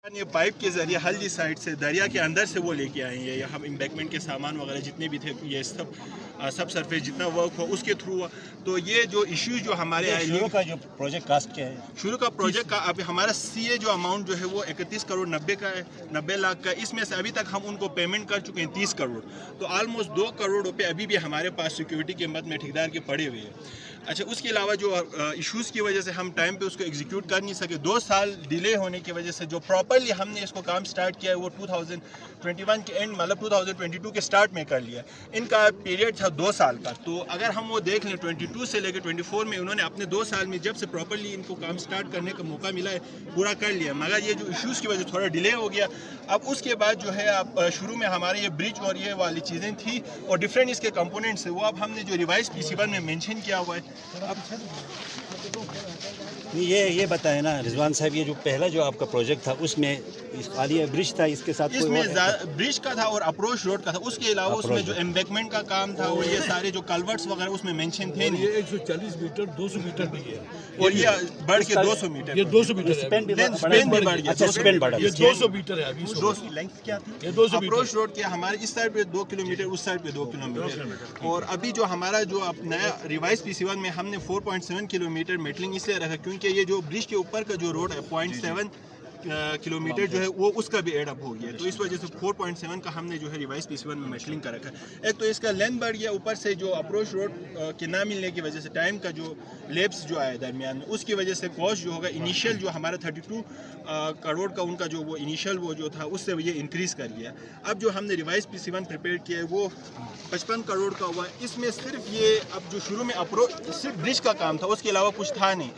ये पाइप के ज़रिए हल्दी साइड से दरिया के अंदर से वो लेके आए हैं। हम एम्बैंकमेंट के सामान वगैरह जितने भी थे ये सब सरफेस जितना वर्क हो उसके थ्रू हुआ। तो ये जो इश्यूज जो हमारे आए, शुरू का जो प्रोजेक्ट कास्ट क्या है? शुरू का प्रोजेक्ट का अभी हमारा सीए जो अमाउंट जो है वो 31 करोड़ 90 का है, 90 लाख का। इसमें से अभी तक हम उनको पेमेंट कर चुके हैं 30 करोड़। तो ऑलमोस्ट 2 करोड़ रुपए अभी भी हमारे पास सिक्योरिटी के मद में ठेकेदार के पड़े हुए हैं। अच्छा, उसके अलावा जो इश्यूज़ की वजह से हम टाइम पे उसको एग्जीक्यूट कर नहीं सके, 2 साल डिले होने की वजह से जो प्रॉपरली हमने इसको काम स्टार्ट किया है वो 2021 के एंड मतलब 2022 के स्टार्ट में कर लिया। इनका पीरियड था 2 साल का। तो अगर हम वो देख लें 22 से लेकर 24 में उन्होंने अपने 2 साल में जब से प्रॉपरली इनको काम स्टार्ट करने का मौका मिला है पूरा कर लिया, मगर ये जो इश्यूज़ की वजह से थोड़ा डिले हो गया। अब उसके बाद जो है अब शुरू में हमारे ये ब्रिज और ये वाली चीज़ें थी और डिफरेंट इसके कंपोनेंट्स है वो अब हमने जो रिवाइज PC1 में मेंशन किया हुआ है। ये बताएं ना रिजवान साहब, ये जो पहला जो आपका प्रोजेक्ट था उसमें खाली ब्रिज था, इसके साथ इसमें ब्रिज का था और अप्रोच रोड का था। उसके अलावा उसमें जो एम्बैंकमेंट का काम था और ये सारे जो कल्वर्ट्स वगैरह उसमें मेंशन थे नहीं। ये 140 मीटर 200 मीटर भी है और ये बढ़ के 200 मीटर, ये 200 मीटर स्पेन भी बढ़ गया। अच्छा, स्पेन बढ़ा, ये 200 मीटर है अभी। 200 लेंथ क्या थी? ये 200 अप्रोच रोड के हमारे इस साइड पे 2 किलोमीटर, उस साइड पे 2 किलोमीटर। और अभी जो हमारा जो अब नया रिवाइज PC1 में हमने 4.7 किलोमीटर मेटलिंग इसलिए रखा क्योंकि ये जो ब्रिज के ऊपर का जो रोड है 0.7 किलोमीटर जो है वो उसका भी एड अप हो गया। तो इस वजह से 4.7 का हमने जो है रिवाइज PC1 में मेटलिंग कर रखा है। एक तो इसका लेंथ बढ़ गया, ऊपर से जो अप्रोच रोड के ना मिलने की वजह से टाइम का जो लेप्स जो आया दरमियान में उसकी वजह से कॉस्ट जो होगा इनिशियल जो हमारा 32 करोड़ का उनका जो वो इनिशियल वो जो था उससे ये इंक्रीज़ कर गया। अब जो हमने रिवाइज PC1 प्रिपेयर किया है वो 55 करोड़ का हुआ। इसमें सिर्फ ये अब जो शुरू में अप्रोच सिर्फ ब्रिज का काम था, उसके अलावा कुछ था नहीं।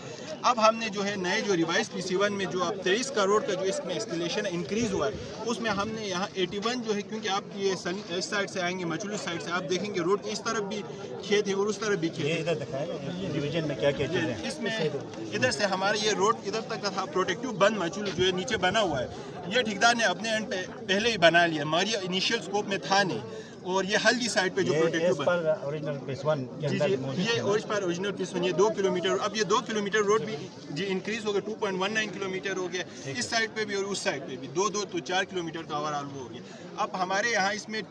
अब हमने जो है नए जो रिवाइज PC1 में जो अब 23 करोड़ का जो इसमें एस्केलेशन इंक्रीज़ हुआ है उसमें हमने यहाँ 81 जो है, क्योंकि आप ये इस साइड से आएंगे मचुलू साइड से आप देखेंगे रोड के इस तरफ भी खेत है और उस तरफ भी खेत है। इधर दिखाएं डिवीजन में क्या क्या चीज़ें हैं। इसमें इधर से हमारे ये रोड इधर तक का था प्रोटेक्टिव बंद मचुलू जो है नीचे बना हुआ है, ये ठेकेदार ने अपने एंड पे पहले ही बना लिया, मगर ये इनिशियल स्कोप में था नहीं। और ये हल्दी साइड पे जो प्रोटेक्टिव ओरिजिनल PC1 के अंदर ये ओरिजिनल PC1 ये 2 किलोमीटर, अब ये 2 किलोमीटर रोड भी जी इंक्रीज हो गया, 2.19 किलोमीटर हो गया इस साइड पे भी और उस साइड पे भी 2 तो 4 किलोमीटर का ओवरऑल वो हो गया। अब हमारे यहाँ इसमें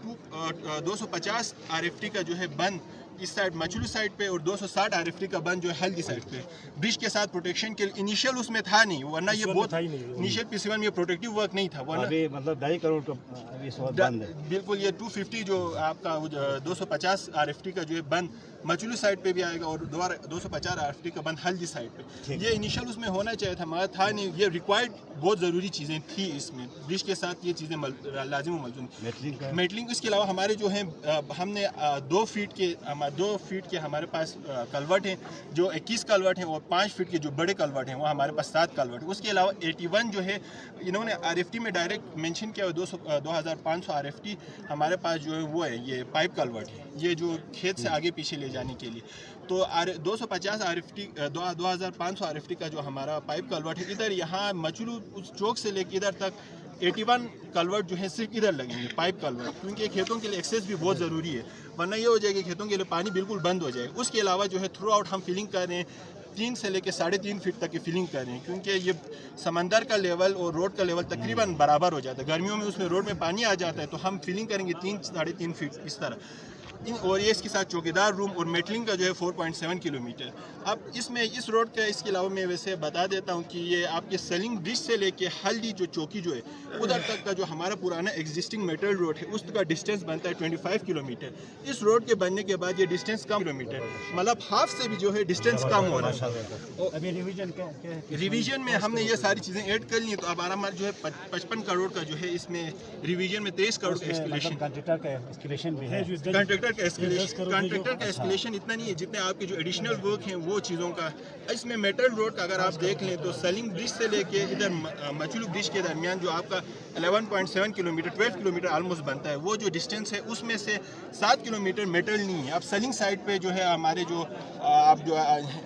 250 RFT का जो है बंद इस साइड मचलू साइड पे और 260 RFT का बंद जो है हल्दी साइड पे ब्रिज के साथ प्रोटेक्शन के इनिशियल उसमें था नहीं, वरना ये बहुत इनिशियल PC1 में प्रोटेक्टिव वर्क नहीं था, वरना अभी मतलब 2.5 करोड़ का अभी इस वक्त बंद है। बिल्कुल ये 250 जो आपका 250 RFT का जो है बंद मचलू साइड पे भी आएगा और 250 RFT का बंद हल्दी साइड पे। ये इनिशियल उसमें होना चाहिए था मगर था नहीं। ये रिक्वायर्ड बहुत ज़रूरी चीज़ें थी इसमें, ब्रिज के साथ ये चीज़ें लाजिम मलजूम। मेटलिंग इसके अलावा हमारे जो हैं हमने 2 फीट के हमारे पास कलवर्ट हैं जो 21 कलवर्ट हैं और 5 फीट के जो बड़े कलवर्ट हैं वो हमारे पास 7 कलवर्ट हैं। उसके अलावा 81 जो है इन्होंने RFT में डायरेक्ट मेंशन किया हुआ 2500 RFT हमारे पास जो है वो है ये पाइप कलवर्ट है, ये जो खेत से आगे पीछे ले जाने के लिए। तो 250 RFT 2500 RFT का जो हमारा पाइप कलवर्ट है इधर यहाँ मचलू उस चौक से लेकर इधर तक 81 कलवर्ट जो है सिर्फ इधर लगेंगे पाइप कलवर्ट, क्योंकि खेतों के लिए एक्सेस भी बहुत ज़रूरी है, वरना ये हो जाएगी खेतों के लिए पानी बिल्कुल बंद हो जाएगा। उसके अलावा जो है थ्रू आउट हम फिलिंग कर रहे हैं 3 से लेकर 3.5 फीट तक की फिलिंग कर रहे हैं, क्योंकि ये समंदर का लेवल और रोड का लेवल तकरीबन बराबर हो जाता है। गर्मियों में उसमें रोड में पानी आ जाता है तो हम फिलिंग करेंगे 3-3.5 फीट इस तरह। और ये इसके साथ चौकीदार रूम और मेटलिंग का जो है 4.7 किलोमीटर। अब इसमें इस रोड का इसके अलावा मैं वैसे बता देता हूँ कि ये आपके सेलिंग ब्रिज से लेके हल्दी जो चौकी जो है उधर तक का जो हमारा पुराना एग्जिस्टिंग मेटल रोड है उसका डिस्टेंस बनता है 25 किलोमीटर। इस रोड के बनने के बाद ये डिस्टेंस कम किलोमीटर मतलब हाफ से भी जो है डिस्टेंस कम हो रहा है। अभी रिवीजन में हमने ये सारी चीज़ें ऐड कर ली तो अब हमारा जो है 55 करोड़ का जो है इसमें रिवीजन में 23 करोड़ का एस्केलेशन भी है। कॉन्ट्रैक्टर का एस्केलेशन इतना नहीं है जितने आपके जो एडिशनल वर्क हैं वो चीज़ों का। इसमें मेटल रोड का अगर आप देख लें तो सलिंग ब्रिज से लेके इधर मचलू ब्रिज के दरमियान जो आपका 11.7 किलोमीटर 12 किलोमीटर ऑलमोस्ट बनता है, वो जो डिस्टेंस है उसमें से 7 किलोमीटर मेटल नहीं है। अब सलिंग साइड पे जो है हमारे जो आप जो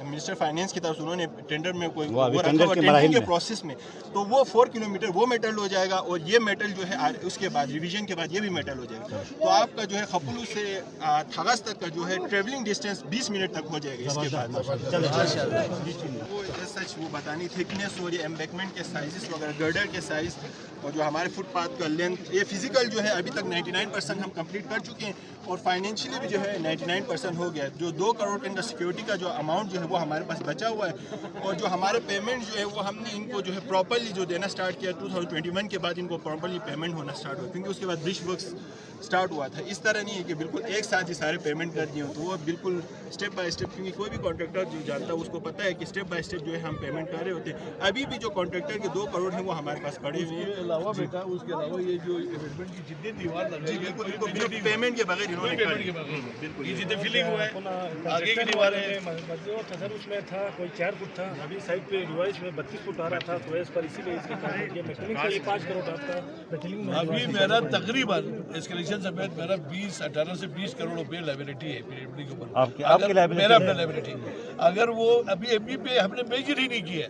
मिनिस्टर फाइनेंस की तरफ से उन्होंने टेंडर में कोई टेंडरिंग के प्रोसेस में तो वो 4 किलोमीटर वो मेटल हो जाएगा और ये मेटल जो है उसके बाद रिवीजन के बाद ये भी मेटल हो जाएगा। तो आपका जो है खपुलू से थगस तक का जो है ट्रेवलिंग डिस्टेंस 20 मिनट तक हो जाएगा इसके बाद। चलो वो सच वो बतानी थिकनेस और ये एम्बैकमेंट के साइजेस वगैरह गर्डर के साइज़ और जो हमारे फुटपाथ का लेंथ, ये फिजिकल जो है अभी तक 99% हम कंप्लीट कर चुके हैं और फाइनेंशियली भी जो है 99% हो गया है। जो 2 करोड़ के अंदर सिक्योरिटी का जो अमाउंट जो है वो हमारे पास बचा हुआ है और जो हमारे पेमेंट जो है वो हमने इनको जो है प्रॉपरली जो देना स्टार्ट किया 2021 के बाद इनको प्रॉपरली पेमेंट होना स्टार्ट हुआ, क्योंकि उसके बाद ब्रिज वर्क्स स्टार्ट हुआ था। इस तरह नहीं है कि बिल्कुल एक साथ ही सारे पेमेंट कर दिए हो, तो वो बिल्कुल स्टेप बाय स्टेप, क्योंकि कोई भी कॉन्ट्रैक्टर जो जानता है उसको पता है कि स्टेप बाय स्टेप जो है हम पेमेंट कर रहे होते हैं। अभी भी जो कॉन्ट्रैक्टर के 2 करोड़ हैं वो हमारे पास पड़े हुए हैं। अलावा बेटा उसके अलावा ये जो इन्वेस्टमेंट की जितनी दीवार लग रही है बिल्कुल पेमेंट के बगैर इन्होंने कर पेमेंट के दिया। बगैर ये जितने फीलिंग हुआ है आगे की दीवारें तसर उसमें था कोई 4 फुट था, अभी साइड पे रिवाइज में 32 फुट आ रहा था, तो इस पर इसीलिए इसके कारण ये मेटलिंग के लिए 5 करोड़ आता मेटलिंग में अभी मेरा तकरीबन एस्केलेशन समेत मेरा 18 से 20 करोड़ रुपए लाइबिलिटी है पीडब्ल्यूडी के ऊपर। आपकी अगर liability मेरा है? अपना लाइबिलिटी, अगर वो अभी एमबी पे हमने मेजर ही नहीं किया,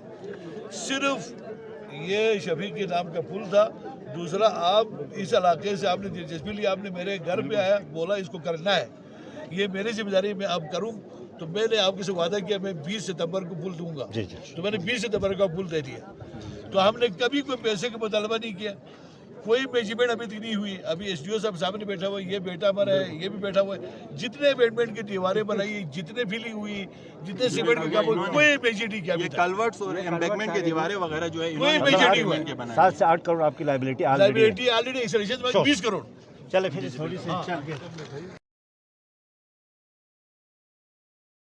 सिर्फ ये शफीक के नाम का पुल था। दूसरा, आप इस इलाके से आपने दिलचस्पी ली, आपने मेरे घर पे आया, बोला इसको करना है, ये मेरी जिम्मेदारी मैं अब करूँ, तो मैंने आपके से वादा किया मैं 20 सितंबर को पुल दूंगा, तो मैंने 20 सितंबर का पुल दे दिया। तो हमने कभी कोई पैसे का मुतालबा नहीं किया, कोई मेजरमेंट अभी तक नहीं हुई। अभी एसडीओ साहब सामने बैठा हुआ है, ये बेटा हमारा है, ये भी बैठा हुआ है, जितने अमेंडमेंट की दीवारें बनाई, जितने फिलिंग हुई, जितने सीमेंट का काम हुआ, कोई मेजर नहीं किया। ये कलवर्ट्स और एम्बैकमेंट के दीवारें वगैरह जो है कोई इन्होंने मेजर नहीं हुआ के बनाए। 7 से 8 करोड़ आपकी liability liability already acceleration 20 crore. चले फिर थोड़ी सी